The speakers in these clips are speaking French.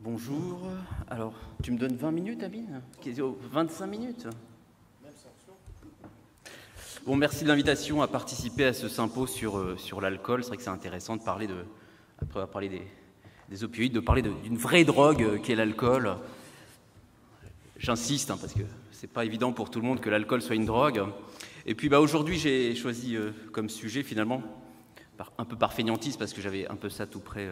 Bonjour. Alors, tu me donnes 20 minutes, Amine? 25 minutes? Bon, merci de l'invitation à participer à ce sympo sur l'alcool. C'est vrai que c'est intéressant de parler après avoir parlé des opioïdes, de parler d'une vraie drogue qu'est l'alcool. J'insiste, parce que c'est pas évident pour tout le monde que l'alcool soit une drogue. Et puis aujourd'hui, j'ai choisi comme sujet, finalement, un peu par fainéantise, parce que j'avais un peu ça tout près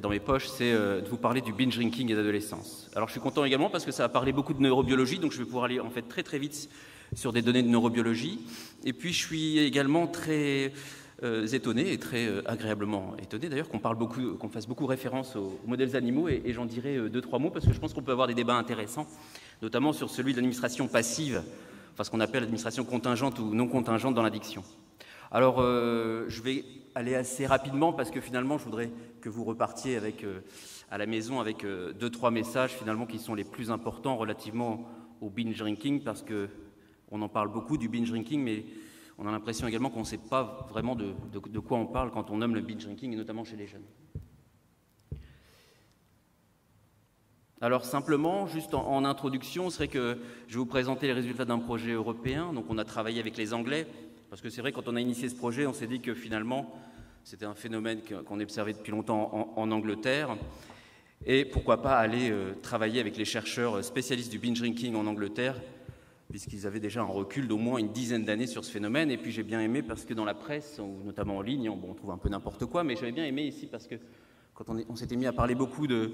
dans mes poches, c'est de vous parler du binge drinking et d'adolescence. Alors je suis content également parce que ça va parler beaucoup de neurobiologie, donc je vais pouvoir aller en fait très très vite sur des données de neurobiologie. Et puis je suis également très étonné et très agréablement étonné d'ailleurs qu'on fasse beaucoup référence aux modèles animaux, et j'en dirai 2-3 mots parce que je pense qu'on peut avoir des débats intéressants, notamment sur celui de l'administration passive, enfin ce qu'on appelle l'administration contingente ou non contingente dans l'addiction. Alors je vais aller assez rapidement parce que finalement je voudrais que vous repartiez à la maison avec 2-3 messages finalement qui sont les plus importants relativement au binge drinking, parce qu'on en parle beaucoup du binge drinking, mais on a l'impression également qu'on ne sait pas vraiment de quoi on parle quand on nomme le binge drinking, et notamment chez les jeunes. Alors simplement, juste en introduction, c'est vrai que je vais vous présenter les résultats d'un projet européen. Donc on a travaillé avec les Anglais, parce que c'est vrai, quand on a initié ce projet, on s'est dit que finalement, c'était un phénomène qu'on observait depuis longtemps en Angleterre. Et pourquoi pas aller travailler avec les chercheurs spécialistes du binge drinking en Angleterre, puisqu'ils avaient déjà un recul d'au moins une dizaine d'années sur ce phénomène. Et puis j'ai bien aimé parce que dans la presse, ou notamment en ligne, on trouve un peu n'importe quoi, mais j'avais bien aimé ici parce que quand on s'était mis à parler beaucoup de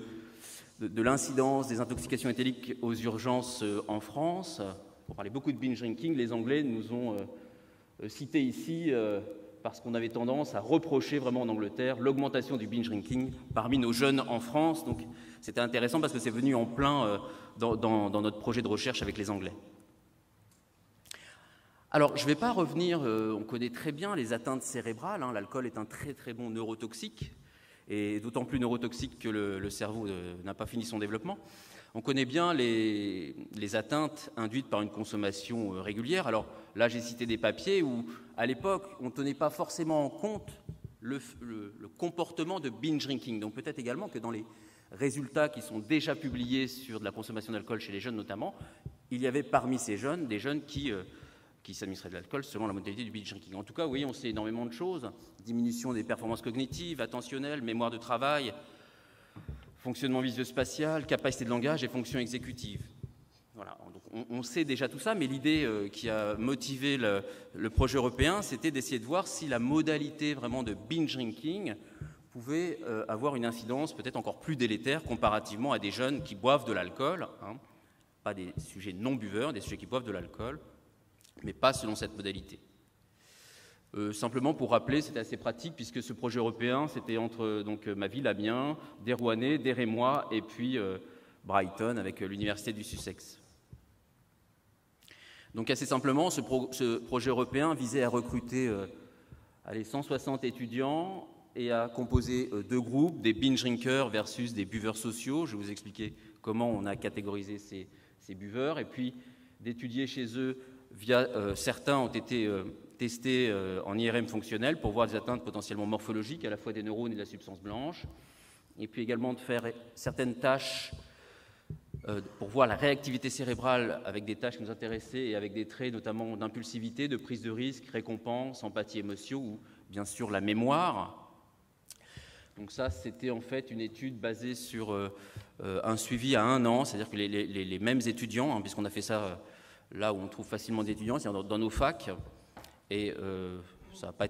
l'incidence des intoxications éthyliques aux urgences en France, pour parler beaucoup de binge drinking, les Anglais nous ont cité ici parce qu'on avait tendance à reprocher vraiment en Angleterre l'augmentation du binge drinking parmi nos jeunes en France. Donc c'était intéressant parce que c'est venu en plein dans notre projet de recherche avec les Anglais. Alors je ne vais pas revenir, on connaît très bien les atteintes cérébrales, l'alcool est un très très bon neurotoxique, et d'autant plus neurotoxique que le cerveau n'a pas fini son développement. On connaît bien les atteintes induites par une consommation régulière. Alors là, j'ai cité des papiers où, à l'époque, on ne tenait pas forcément en compte le comportement de binge drinking. Donc peut-être également que dans les résultats qui sont déjà publiés sur de la consommation d'alcool chez les jeunes notamment, il y avait parmi ces jeunes des jeunes qui s'administraient de l'alcool selon la modalité du binge drinking. En tout cas, oui, on sait énormément de choses. Diminution des performances cognitives, attentionnelles, mémoire de travail, fonctionnement visuo-spatial, capacité de langage et fonction exécutive. Voilà, donc on sait déjà tout ça, mais l'idée qui a motivé le projet européen, c'était d'essayer de voir si la modalité vraiment de binge drinking pouvait avoir une incidence peut-être encore plus délétère comparativement à des jeunes qui boivent de l'alcool, pas des sujets non buveurs, des sujets qui boivent de l'alcool, mais pas selon cette modalité. Simplement pour rappeler, c'était assez pratique puisque ce projet européen, c'était entre ma ville, Amiens, des Rouennais, des Rémois et puis Brighton avec l'université du Sussex. Donc assez simplement, ce projet européen visait à recruter 160 étudiants et à composer 2 groupes, des binge drinkers versus des buveurs sociaux. Je vais vous expliquer comment on a catégorisé ces buveurs, et puis d'étudier chez eux certains ont été testés en IRM fonctionnel pour voir des atteintes potentiellement morphologiques à la fois des neurones et de la substance blanche, et puis également de faire certaines tâches pour voir la réactivité cérébrale avec des tâches qui nous intéressaient et avec des traits notamment d'impulsivité, de prise de risque, récompense, empathie, émotion, ou bien sûr la mémoire. Donc ça, c'était en fait une étude basée sur un suivi à 1 an, c'est-à-dire que les mêmes étudiants, puisqu'on a fait ça là où on trouve facilement des étudiants, c'est-à-dire dans nos facs, et ça n'a pas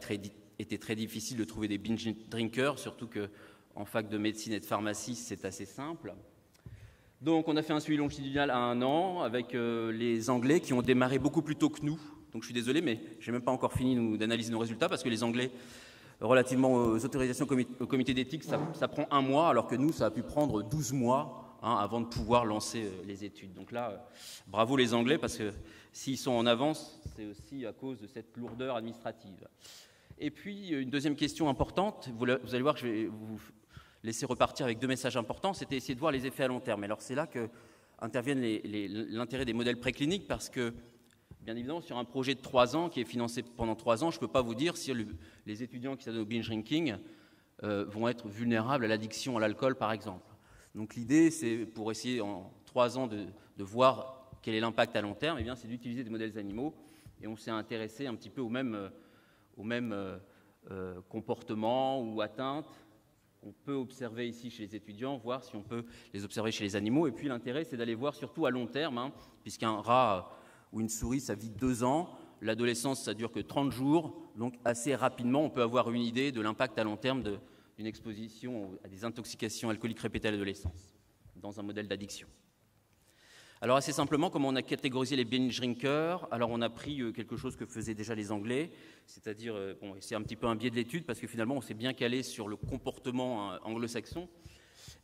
été très difficile de trouver des binge drinkers, surtout qu'en fac de médecine et de pharmacie, c'est assez simple. Donc on a fait un suivi longitudinal à 1 an avec les Anglais qui ont démarré beaucoup plus tôt que nous. Donc je suis désolé, mais je n'ai même pas encore fini d'analyser nos résultats, parce que les Anglais, relativement aux autorisations au comité d'éthique, ça prend 1 mois, alors que nous, ça a pu prendre 12 mois avant de pouvoir lancer les études. Donc là, bravo les Anglais, parce que s'ils sont en avance, c'est aussi à cause de cette lourdeur administrative. Et puis, une deuxième question importante, vous allez voir que je vais vous laisser repartir avec 2 messages importants, c'était essayer de voir les effets à long terme. Alors c'est là qu'interviennent l'intérêt des modèles précliniques, parce que, bien évidemment, sur un projet de 3 ans qui est financé pendant 3 ans, je ne peux pas vous dire si les étudiants qui s'adonnent au binge drinking vont être vulnérables à l'addiction à l'alcool, par exemple. Donc l'idée, c'est pour essayer en 3 ans de voir quel est l'impact à long terme, eh bien, c'est d'utiliser des modèles animaux. Et on s'est intéressé un petit peu aux mêmes comportements ou atteintes qu'on peut observer ici chez les étudiants, voir si on peut les observer chez les animaux. Et puis l'intérêt, c'est d'aller voir surtout à long terme, puisqu'un rat ou une souris, ça vit 2 ans. L'adolescence, ça dure que 30 jours. Donc assez rapidement, on peut avoir une idée de l'impact à long terme d'une exposition à des intoxications alcooliques répétées à l'adolescence, dans un modèle d'addiction. Alors assez simplement, comment on a catégorisé les binge drinkers? Alors on a pris quelque chose que faisaient déjà les Anglais, c'est-à-dire, c'est un petit peu un biais de l'étude, parce que finalement on s'est bien calé sur le comportement anglo-saxon.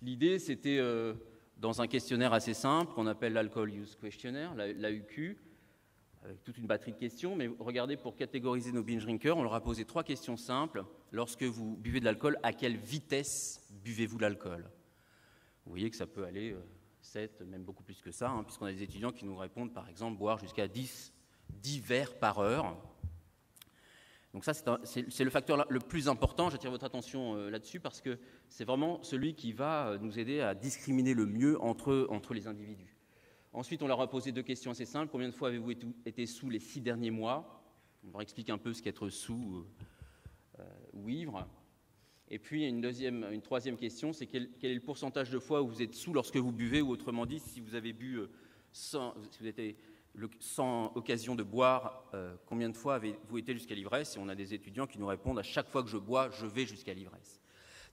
L'idée, c'était dans un questionnaire assez simple, qu'on appelle l'Alcohol Use Questionnaire, l'AUQ, avec toute une batterie de questions, mais regardez, pour catégoriser nos binge drinkers, on leur a posé 3 questions simples. Lorsque vous buvez de l'alcool, à quelle vitesse buvez-vous l'alcool? Vous voyez que ça peut aller 7, même beaucoup plus que ça, puisqu'on a des étudiants qui nous répondent, par exemple, boire jusqu'à 10 verres par heure. Donc ça, c'est le facteur le plus important. J'attire votre attention là-dessus, parce que c'est vraiment celui qui va nous aider à discriminer le mieux entre les individus. Ensuite, on leur a posé 2 questions assez simples. Combien de fois avez-vous été sous les 6 derniers mois? On leur explique un peu ce qu'est être sous ou ivre. Et puis, une troisième question, c'est quel est le pourcentage de fois où vous êtes sous lorsque vous buvez, ou autrement dit, si vous avez bu si vous étiez sans occasion de boire, combien de fois avez-vous été jusqu'à l'ivresse? Et on a des étudiants qui nous répondent, à chaque fois que je bois, je vais jusqu'à l'ivresse.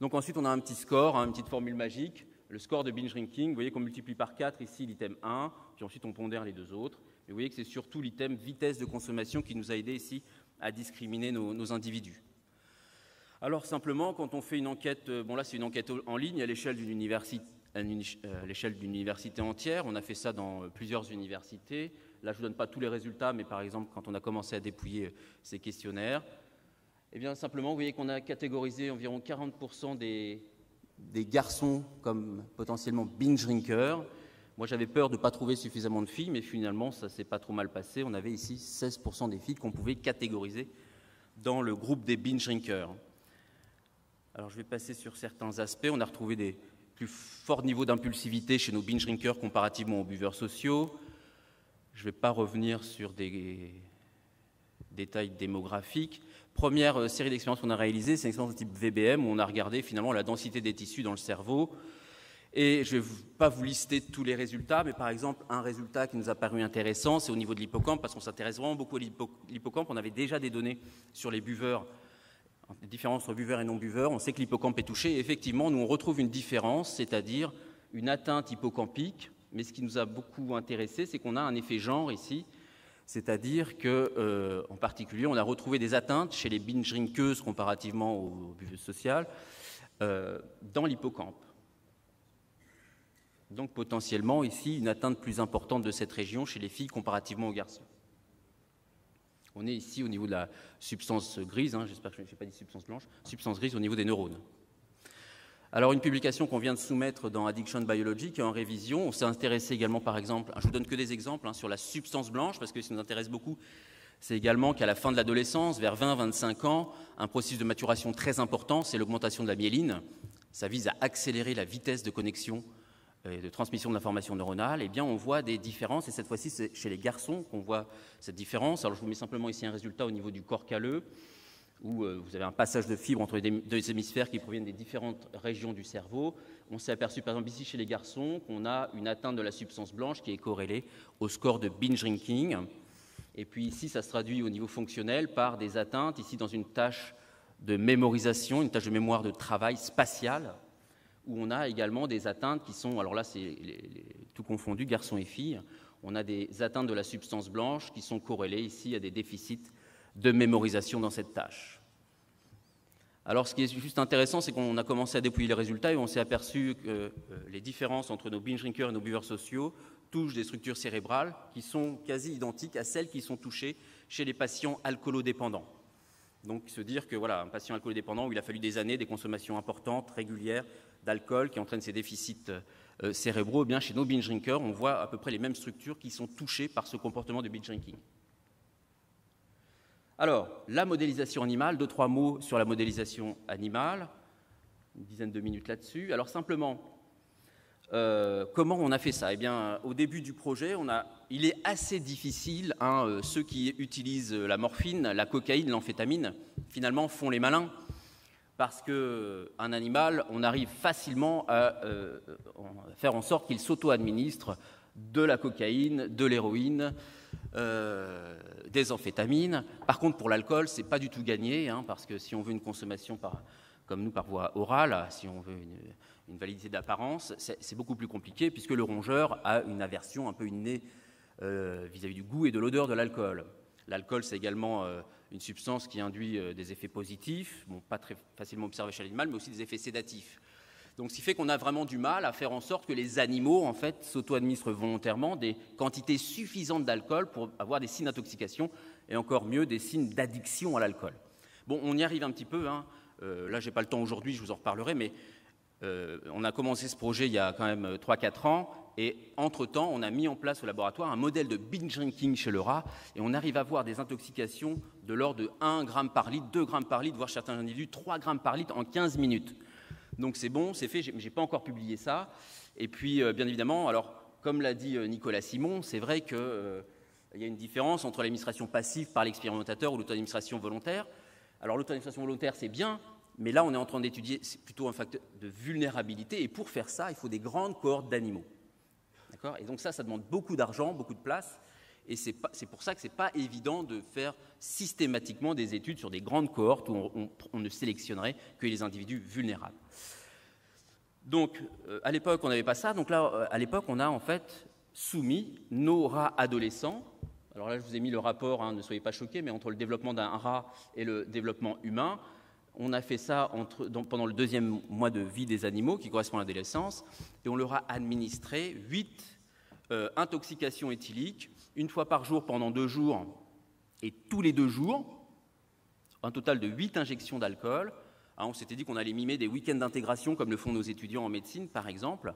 Donc ensuite, on a un petit score, une petite formule magique. Le score de binge drinking, vous voyez qu'on multiplie par 4 ici l'item 1, puis ensuite on pondère les 2 autres. Mais vous voyez que c'est surtout l'item vitesse de consommation qui nous a aidé ici à discriminer nos individus. Alors simplement, quand on fait une enquête, là c'est une enquête en ligne à l'échelle d'une université entière, on a fait ça dans plusieurs universités. Là je ne vous donne pas tous les résultats, mais par exemple quand on a commencé à dépouiller ces questionnaires, eh bien simplement vous voyez qu'on a catégorisé environ 40% des garçons comme potentiellement binge drinkers. Moi, j'avais peur de ne pas trouver suffisamment de filles, mais finalement, ça ne s'est pas trop mal passé. On avait ici 16% des filles qu'on pouvait catégoriser dans le groupe des binge drinkers. Alors, je vais passer sur certains aspects. On a retrouvé des plus forts niveaux d'impulsivité chez nos binge drinkers comparativement aux buveurs sociaux. Je ne vais pas revenir sur des détails démographiques. Première série d'expériences qu'on a réalisées, c'est une expérience de type VBM, où on a regardé finalement la densité des tissus dans le cerveau. Et je ne vais pas vous lister tous les résultats, mais par exemple, un résultat qui nous a paru intéressant, c'est au niveau de l'hippocampe, parce qu'on s'intéresse vraiment beaucoup à l'hippocampe. On avait déjà des données sur les buveurs, des différences entre buveurs et non-buveurs. On sait que l'hippocampe est touché. Et effectivement, nous, on retrouve une différence, c'est-à-dire une atteinte hippocampique. Mais ce qui nous a beaucoup intéressé, c'est qu'on a un effet genre ici. C'est-à-dire qu'en particulier, on a retrouvé des atteintes chez les binge drinkeuses comparativement aux buveuses sociales dans l'hippocampe. Donc potentiellement ici une atteinte plus importante de cette région chez les filles comparativement aux garçons. On est ici au niveau de la substance grise, j'espère que je n'ai pas dit substance blanche, substance grise au niveau des neurones. Alors une publication qu'on vient de soumettre dans Addiction Biology qui est en révision, on s'est intéressé également par exemple, je ne vous donne que des exemples sur la substance blanche parce que ce qui nous intéresse beaucoup, c'est également qu'à la fin de l'adolescence, vers 20-25 ans, un processus de maturation très important, c'est l'augmentation de la myéline. Ça vise à accélérer la vitesse de connexion et de transmission de l'information neuronale. Eh bien, on voit des différences, et cette fois-ci, c'est chez les garçons qu'on voit cette différence. Alors, je vous mets simplement ici un résultat au niveau du corps calleux, où vous avez un passage de fibres entre les 2 hémisphères qui proviennent des différentes régions du cerveau. On s'est aperçu, par exemple, ici chez les garçons, qu'on a une atteinte de la substance blanche qui est corrélée au score de binge drinking. Et puis ici, ça se traduit au niveau fonctionnel par des atteintes, ici dans une tâche de mémorisation, une tâche de mémoire de travail spatiale, où on a également des atteintes qui sont, alors là c'est tout confondu, garçons et filles, on a des atteintes de la substance blanche qui sont corrélées ici à des déficits de mémorisation dans cette tâche. Alors ce qui est juste intéressant, c'est qu'on a commencé à dépouiller les résultats et on s'est aperçu que les différences entre nos binge drinkers et nos buveurs sociaux touchent des structures cérébrales qui sont quasi identiques à celles qui sont touchées chez les patients alcoolodépendants. Donc se dire que voilà, un patient alcoolodépendant où il a fallu des années, des consommations importantes, régulières d'alcool qui entraînent ces déficits cérébraux, eh bien chez nos binge drinkers, on voit à peu près les mêmes structures qui sont touchées par ce comportement de binge drinking. Alors, la modélisation animale, 2-3 mots sur la modélisation animale, une dizaine de minutes là-dessus. Alors simplement, Comment on a fait ça? Eh bien, au début du projet, il est assez difficile, ceux qui utilisent la morphine, la cocaïne, l'amphétamine, finalement, font les malins, parce qu'un animal, on arrive facilement à faire en sorte qu'il s'auto-administre de la cocaïne, de l'héroïne, des amphétamines. Par contre, pour l'alcool, c'est pas du tout gagné, parce que si on veut une consommation comme nous par voie orale, si on veut une validité d'apparence, c'est beaucoup plus compliqué puisque le rongeur a une aversion un peu innée vis-à-vis du goût et de l'odeur de l'alcool. L'alcool, c'est également une substance qui induit des effets positifs, pas très facilement observés chez l'animal, mais aussi des effets sédatifs. Donc, ce qui fait qu'on a vraiment du mal à faire en sorte que les animaux, en fait, s'auto-administrent volontairement des quantités suffisantes d'alcool pour avoir des signes d'intoxication et encore mieux des signes d'addiction à l'alcool. Bon, on y arrive un petit peu. Là, je n'ai pas le temps aujourd'hui, je vous en reparlerai, mais on a commencé ce projet il y a quand même 3-4 ans, et entre-temps, on a mis en place au laboratoire un modèle de binge drinking chez le rat, et on arrive à voir des intoxications de l'ordre de 1 gramme par litre, 2 grammes par litre, voire certains individus 3 grammes par litre en 15 minutes. Donc c'est bon, c'est fait, je n'ai pas encore publié ça. Et puis, bien évidemment, alors, comme l'a dit Nicolas Simon, c'est vrai qu'il y a une différence entre l'administration passive par l'expérimentateur ou l'auto-administration volontaire. Alors l'auto-administration volontaire, c'est bien, mais là, on est en train d'étudier, c'est plutôt un facteur de vulnérabilité, et pour faire ça, il faut des grandes cohortes d'animaux. D'accord ? Et donc ça demande beaucoup d'argent, beaucoup de place, et c'est pour ça que ce n'est pas évident de faire systématiquement des études sur des grandes cohortes où on ne sélectionnerait que les individus vulnérables. Donc, à l'époque, on n'avait pas ça. Donc là, à l'époque, on a en fait soumis nos rats adolescents. Alors là, je vous ai mis le rapport, ne soyez pas choqués, mais entre le développement d'un rat et le développement humain, on a fait ça pendant le 2e mois de vie des animaux, qui correspond à l'adolescence, et on leur a administré 8 intoxications éthyliques, une fois par jour pendant 2 jours, et tous les 2 jours, un total de 8 injections d'alcool. On s'était dit qu'on allait mimer des week-ends d'intégration, comme le font nos étudiants en médecine, par exemple,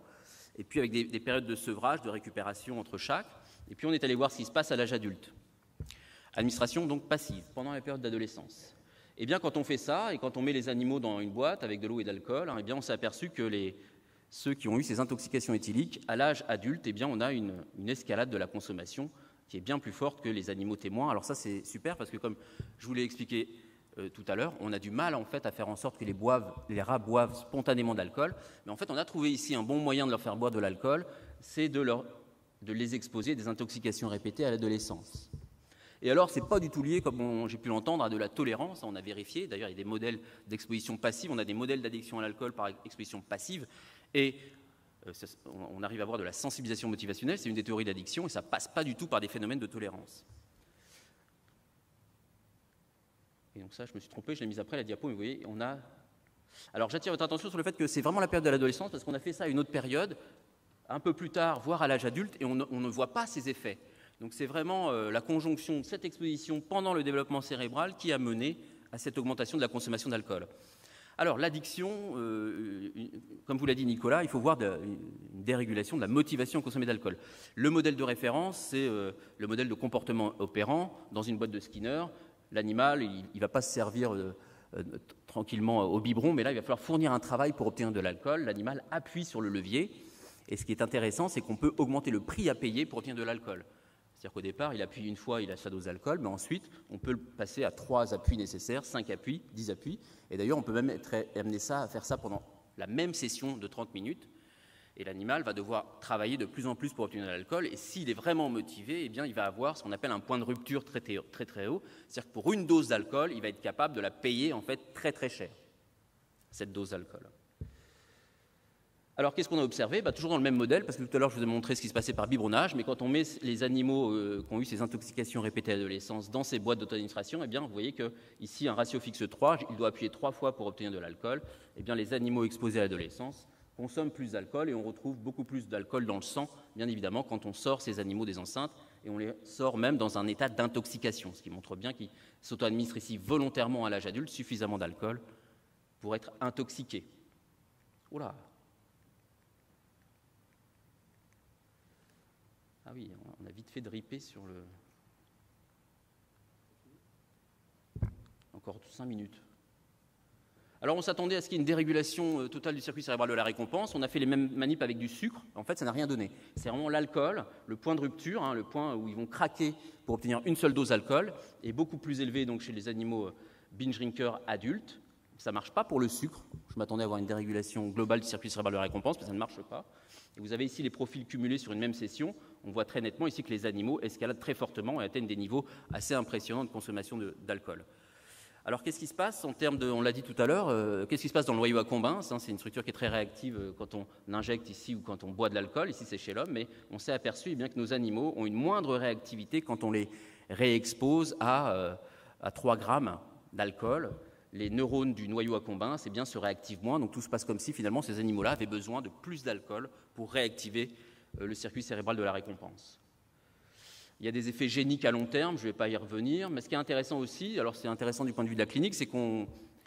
et puis avec des périodes de sevrage, de récupération entre chaque, et puis on est allé voir ce qui se passe à l'âge adulte. Administration donc passive, pendant la période d'adolescence. Eh bien, quand on fait ça, et quand on met les animaux dans une boîte avec de l'eau et d'alcool, eh bien, on s'est aperçu que ceux qui ont eu ces intoxications éthyliques, à l'âge adulte, eh bien, on a une escalade de la consommation qui est bien plus forte que les animaux témoins. Alors ça, c'est super, parce que comme je vous l'ai expliqué tout à l'heure, on a du mal en fait à faire en sorte que les rats boivent spontanément d'alcool, mais en fait, on a trouvé ici un bon moyen de leur faire boire de l'alcool, c'est de les exposer à des intoxications répétées à l'adolescence. Et alors, ce n'est pas du tout lié, comme j'ai pu l'entendre, à de la tolérance. On a vérifié. D'ailleurs, il y a des modèles d'exposition passive. On a des modèles d'addiction à l'alcool par exposition passive. Et on arrive à avoir de la sensibilisation motivationnelle. C'est une des théories d'addiction. Et ça ne passe pas du tout par des phénomènes de tolérance. Et donc ça, je me suis trompé. Je l'ai mis après la diapo. Mais vous voyez, on a... Alors, j'attire votre attention sur le fait que c'est vraiment la période de l'adolescence, parce qu'on a fait ça à une autre période, un peu plus tard, voire à l'âge adulte, et on ne voit pas ces effets. Donc c'est vraiment la conjonction de cette exposition pendant le développement cérébral qui a mené à cette augmentation de la consommation d'alcool. Alors l'addiction, comme vous l'a dit Nicolas, il faut voir une dérégulation de la motivation à consommer d'alcool. Le modèle de référence, c'est le modèle de comportement opérant dans une boîte de Skinner. L'animal, il ne va pas se servir tranquillement au biberon, mais là il va falloir fournir un travail pour obtenir de l'alcool. L'animal appuie sur le levier, et ce qui est intéressant, c'est qu'on peut augmenter le prix à payer pour obtenir de l'alcool. C'est-à-dire qu'au départ, il appuie une fois, il a sa dose d'alcool, mais ensuite, on peut le passer à 3 appuis nécessaires, 5 appuis, 10 appuis. Et d'ailleurs, on peut même amener ça à faire ça pendant la même session de 30 minutes. Et l'animal va devoir travailler de plus en plus pour obtenir de l'alcool. Et s'il est vraiment motivé, eh bien, il va avoir ce qu'on appelle un point de rupture très, très, très haut. C'est-à-dire que pour une dose d'alcool, il va être capable de la payer en fait très, très cher, cette dose d'alcool. Alors, qu'est-ce qu'on a observé ? Toujours dans le même modèle, parce que tout à l'heure, je vous ai montré ce qui se passait par biberonnage, mais quand on met les animaux qui ont eu ces intoxications répétées à l'adolescence dans ces boîtes d'auto-administration, eh bien, vous voyez qu'ici, un ratio fixe 3, il doit appuyer 3 fois pour obtenir de l'alcool. Eh bien, les animaux exposés à l'adolescence consomment plus d'alcool, et on retrouve beaucoup plus d'alcool dans le sang, bien évidemment, quand on sort ces animaux des enceintes, et on les sort même dans un état d'intoxication, ce qui montre bien qu'ils s'auto-administrent ici volontairement à l'âge adulte suffisamment d'alcool pour être intoxiqués. Oula! Ah oui, on a vite fait de ripper sur le... Encore 5 minutes. Alors on s'attendait à ce qu'il y ait une dérégulation totale du circuit cérébral de la récompense. On a fait les mêmes manips avec du sucre. En fait, ça n'a rien donné. C'est vraiment l'alcool, le point de rupture, hein, le point où ils vont craquer pour obtenir une seule dose d'alcool, est beaucoup plus élevé donc, chez les animaux binge drinkers adultes. Ça ne marche pas pour le sucre. Je m'attendais à avoir une dérégulation globale du circuit cérébral de la récompense, mais ça ne marche pas. Et vous avez ici les profils cumulés sur une même session. On voit très nettement ici que les animaux escaladent très fortement et atteignent des niveaux assez impressionnants de consommation d'alcool. Alors, qu'est-ce qui se passe en termes de, on l'a dit tout à l'heure, qu'est-ce qui se passe dans le noyau accumbens, hein, c'est une structure qui est très réactive quand on injecte ici ou quand on boit de l'alcool. Ici, c'est chez l'homme, mais on s'est aperçu bien que nos animaux ont une moindre réactivité quand on les réexpose à 3 grammes d'alcool. Les neurones du noyau accumbens, c'est bien, se réactivent moins. Donc, tout se passe comme si, finalement, ces animaux-là avaient besoin de plus d'alcool pour réactiver le circuit cérébral de la récompense. Il y a des effets géniques à long terme, je ne vais pas y revenir, mais ce qui est intéressant aussi, alors c'est intéressant du point de vue de la clinique, c'est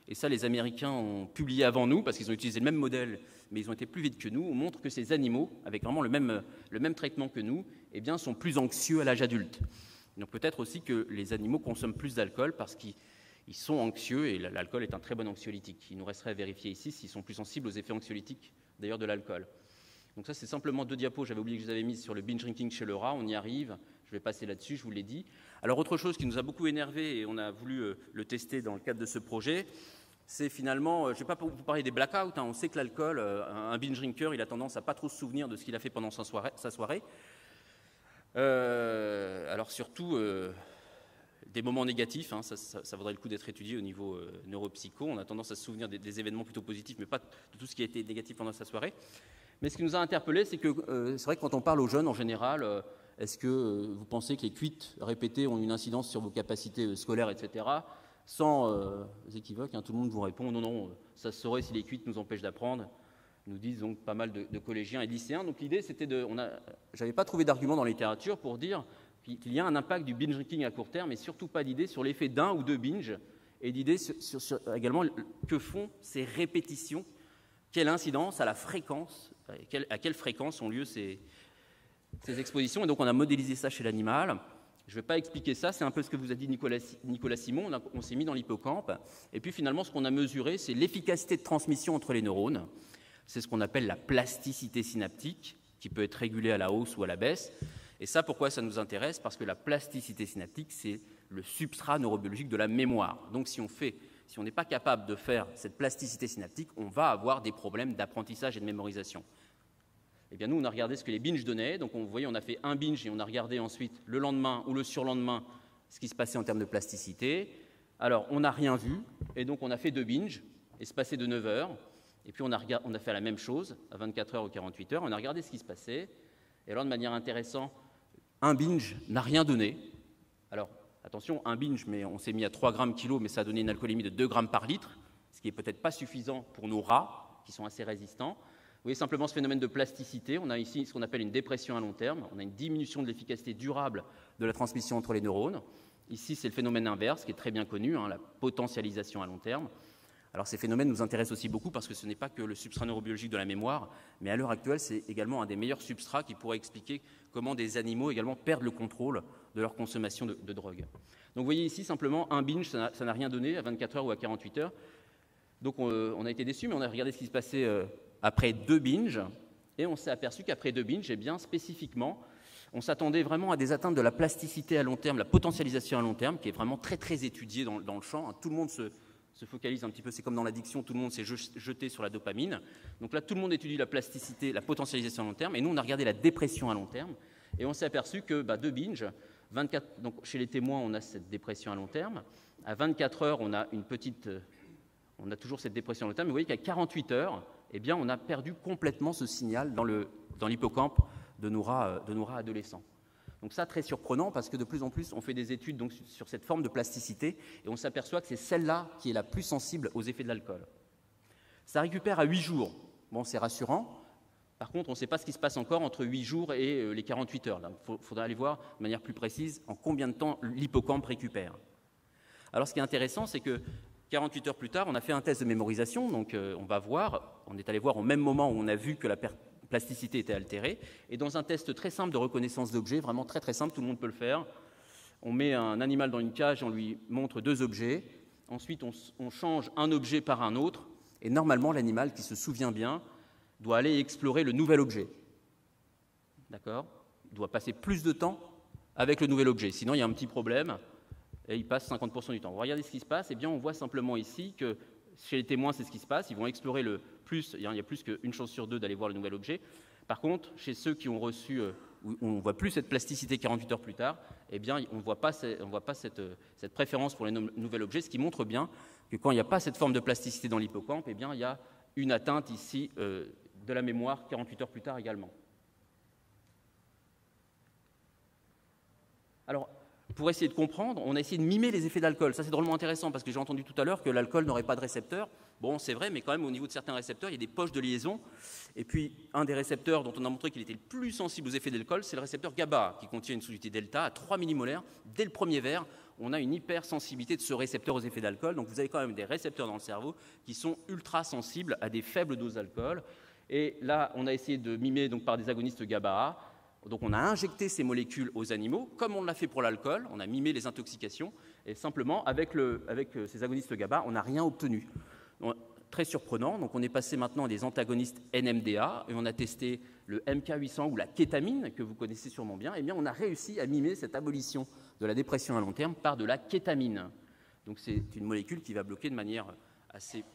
et ça les Américains ont publié avant nous, parce qu'ils ont utilisé le même modèle, mais ils ont été plus vite que nous, on montre que ces animaux, avec vraiment le même traitement que nous, eh bien, sont plus anxieux à l'âge adulte. Donc peut-être aussi que les animaux consomment plus d'alcool parce qu'ils sont anxieux, et l'alcool est un très bon anxiolytique. Il nous resterait à vérifier ici s'ils sont plus sensibles aux effets anxiolytiques, d'ailleurs, de l'alcool. Donc ça, c'est simplement 2 diapos, j'avais oublié que je les avais mises sur le binge drinking chez le rat, on y arrive. Je vais passer là-dessus, je vous l'ai dit. Alors, autre chose qui nous a beaucoup énervé, et on a voulu le tester dans le cadre de ce projet, c'est finalement, je ne vais pas vous parler des blackouts, hein, on sait que l'alcool, un binge drinker, il a tendance à pas trop se souvenir de ce qu'il a fait pendant sa soirée. Alors, surtout, des moments négatifs, hein, ça vaudrait le coup d'être étudié au niveau neuropsycho. On a tendance à se souvenir des événements plutôt positifs, mais pas de tout ce qui a été négatif pendant sa soirée. Mais ce qui nous a interpellé, c'est que c'est vrai que quand on parle aux jeunes, en général, est-ce que vous pensez que les cuites répétées ont une incidence sur vos capacités scolaires, etc. Sans équivoque, hein, tout le monde vous répond non, non, ça se saurait si les cuites nous empêchent d'apprendre, nous disent donc pas mal de collégiens et de lycéens. Donc l'idée, c'était j'avais pas trouvé d'argument dans la littérature pour dire qu'il y a un impact du binge drinking à court terme, et surtout pas d'idée sur l'effet d'un ou deux binges, et d'idée sur également que font ces répétitions, quelle incidence à la fréquence, à quelle fréquence ont lieu ces expositions. Et donc on a modélisé ça chez l'animal. Je ne vais pas expliquer ça, c'est un peu ce que vous a dit Nicolas Simon. On s'est mis dans l'hippocampe, et puis finalement ce qu'on a mesuré, c'est l'efficacité de transmission entre les neurones. C'est ce qu'on appelle la plasticité synaptique, qui peut être régulée à la hausse ou à la baisse. Et ça, pourquoi ça nous intéresse? Parce que la plasticité synaptique, c'est le substrat neurobiologique de la mémoire. Donc si on n'est pas capable de faire cette plasticité synaptique, on va avoir des problèmes d'apprentissage et de mémorisation. Eh bien, nous, on a regardé ce que les binges donnaient. Donc, vous voyez, on a fait un binge et on a regardé ensuite le lendemain ou le surlendemain ce qui se passait en termes de plasticité. Alors, on n'a rien vu, et donc on a fait 2 binges, espacés de 9 heures. Et puis, on a fait la même chose à 24 heures ou 48 heures. On a regardé ce qui se passait. Et alors, de manière intéressante, un binge n'a rien donné. Alors, attention, un binge, mais on s'est mis à 3 grammes kilo, mais ça a donné une alcoolémie de 2 grammes par litre, ce qui n'est peut-être pas suffisant pour nos rats, qui sont assez résistants. Vous voyez simplement ce phénomène de plasticité. On a ici ce qu'on appelle une dépression à long terme. On a une diminution de l'efficacité durable de la transmission entre les neurones. Ici, c'est le phénomène inverse, qui est très bien connu, hein, la potentialisation à long terme. Alors, ces phénomènes nous intéressent aussi beaucoup parce que ce n'est pas que le substrat neurobiologique de la mémoire, mais à l'heure actuelle, c'est également un des meilleurs substrats qui pourrait expliquer comment des animaux également perdent le contrôle de leur consommation de drogue. Donc, vous voyez ici simplement un binge, ça n'a rien donné à 24 heures ou à 48 heures. Donc, on a été déçus, mais on a regardé ce qui se passait après 2 binges, et on s'est aperçu qu'après 2 binges, eh bien, spécifiquement, on s'attendait vraiment à des atteintes de la plasticité à long terme, la potentialisation à long terme, qui est vraiment très, très étudiée dans le champ. Tout le monde se focalise un petit peu, c'est comme dans l'addiction, tout le monde s'est jeté sur la dopamine. Donc là, tout le monde étudie la plasticité, la potentialisation à long terme, et nous, on a regardé la dépression à long terme, et on s'est aperçu que 2 binges, donc chez les témoins, on a cette dépression à long terme. À 24 heures, on a toujours cette dépression à long terme, mais vous voyez qu'à 48 heures, eh bien, on a perdu complètement ce signal dans l'hippocampe de nos rats adolescents. Donc ça, très surprenant, parce que de plus en plus, on fait des études donc, sur cette forme de plasticité, et on s'aperçoit que c'est celle-là qui est la plus sensible aux effets de l'alcool. Ça récupère à 8 jours. Bon, c'est rassurant. Par contre, on ne sait pas ce qui se passe encore entre 8 jours et les 48 heures. Il faudra aller voir de manière plus précise en combien de temps l'hippocampe récupère. Alors, ce qui est intéressant, c'est que 48 heures plus tard, on a fait un test de mémorisation, donc on est allé voir au même moment où on a vu que la plasticité était altérée, et dans un test très simple de reconnaissance d'objets, vraiment très très simple, tout le monde peut le faire, on met un animal dans une cage et on lui montre 2 objets, Ensuite, on change un objet par un autre. Et normalement, l'animal qui se souvient bien doit aller explorer le nouvel objet. D'accord? Il doit passer plus de temps avec le nouvel objet. Sinon, il y a un petit problème et il passe 50% du temps. Vous regardez ce qui se passe, eh bien, on voit simplement ici que chez les témoins, c'est ce qui se passe. Ils vont explorer le plus. Il y a plus qu'une chance sur deux d'aller voir le nouvel objet. Par contre, chez ceux qui ont reçu, où on ne voit plus cette plasticité 48 heures plus tard, eh bien, on ne voit pas cette préférence pour les nouveaux objets, ce qui montre bien que quand il n'y a pas cette forme de plasticité dans l'hippocampe, eh bien, il y a une atteinte ici de la mémoire 48 heures plus tard également. Alors, pour essayer de comprendre, on a essayé de mimer les effets d'alcool. Ça, c'est drôlement intéressant parce que j'ai entendu tout à l'heure que l'alcool n'aurait pas de récepteur. Bon, c'est vrai, mais quand même, au niveau de certains récepteurs, il y a des poches de liaison. Et puis, un des récepteurs dont on a montré qu'il était le plus sensible aux effets d'alcool, c'est le récepteur GABA, qui contient une soluté delta à 3 millimolaires. Dès le premier verre, on a une hypersensibilité de ce récepteur aux effets d'alcool. Donc, vous avez quand même des récepteurs dans le cerveau qui sont ultra sensibles à des faibles doses d'alcool. Et là, on a essayé de mimer donc, par des agonistes GABA. Donc on a injecté ces molécules aux animaux, comme on l'a fait pour l'alcool, on a mimé les intoxications, et simplement, avec ces agonistes GABA, on n'a rien obtenu. Donc, très surprenant, donc on est passé maintenant à des antagonistes NMDA, et on a testé le MK800 ou la kétamine, que vous connaissez sûrement bien, et bien on a réussi à mimer cette abolition de la dépression à long terme par de la kétamine. Donc c'est une molécule qui va bloquer de manière assez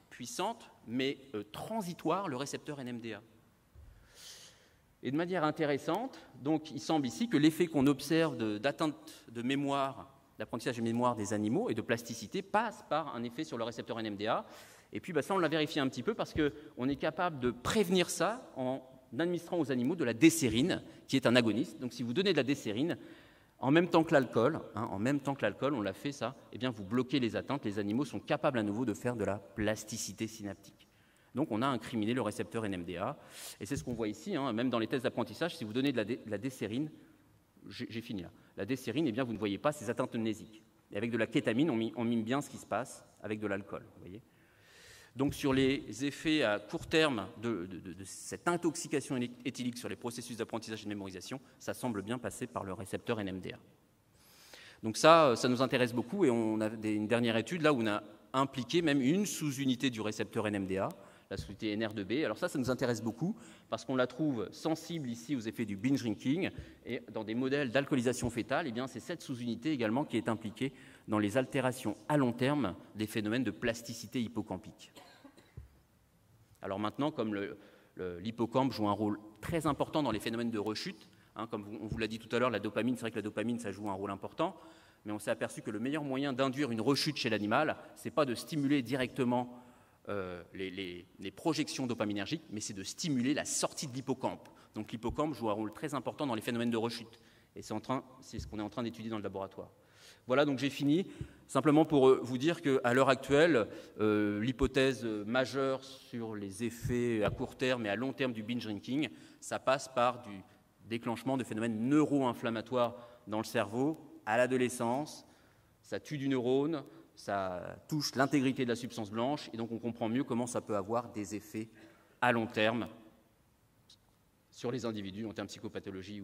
puissante, mais transitoire, le récepteur NMDA. Et de manière intéressante, donc, il semble ici que l'effet qu'on observe d'atteinte de mémoire, d'apprentissage de mémoire des animaux et de plasticité passe par un effet sur le récepteur NMDA. Et puis ça, on l'a vérifié un petit peu parce qu'on est capable de prévenir ça en administrant aux animaux de la décérine, qui est un agoniste. Donc si vous donnez de la décérine, en même temps que l'alcool, on l'a fait ça, eh bien vous bloquez les atteintes, les animaux sont capables à nouveau de faire de la plasticité synaptique. Donc on a incriminé le récepteur NMDA, et c'est ce qu'on voit ici, même dans les tests d'apprentissage, si vous donnez de la décérine, j'ai fini là, la décérine, eh bien, vous ne voyez pas ces atteintes mnésiques. Et avec de la kétamine, on mime bien ce qui se passe avec de l'alcool. Vous voyez. Donc sur les effets à court terme de cette intoxication éthylique sur les processus d'apprentissage et de mémorisation, ça semble bien passer par le récepteur NMDA. Donc ça nous intéresse beaucoup, et on a une dernière étude là où on a impliqué même une sous-unité du récepteur NMDA, la soluté NR2B. Alors ça nous intéresse beaucoup parce qu'on la trouve sensible ici aux effets du binge drinking, et dans des modèles d'alcoolisation fétale, eh bien c'est cette sous-unité également qui est impliquée dans les altérations à long terme des phénomènes de plasticité hippocampique. Alors maintenant, comme l'hippocampe joue un rôle très important dans les phénomènes de rechute, comme on vous l'a dit tout à l'heure, la dopamine, c'est vrai que la dopamine, ça joue un rôle important, mais on s'est aperçu que le meilleur moyen d'induire une rechute chez l'animal, c'est pas de stimuler directement les projections dopaminergiques, mais c'est de stimuler la sortie de l'hippocampe. Donc l'hippocampe joue un rôle très important dans les phénomènes de rechute. Et c'est ce qu'on est en train d'étudier dans le laboratoire. Voilà, donc j'ai fini. Simplement pour vous dire qu'à l'heure actuelle, l'hypothèse majeure sur les effets à court terme et à long terme du binge drinking, ça passe par du déclenchement de phénomènes neuro-inflammatoires dans le cerveau à l'adolescence. Ça tue du neurone, ça touche l'intégrité de la substance blanche, et donc on comprend mieux comment ça peut avoir des effets à long terme sur les individus en termes de psychopathologie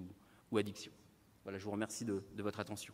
ou addiction. Voilà, je vous remercie de votre attention.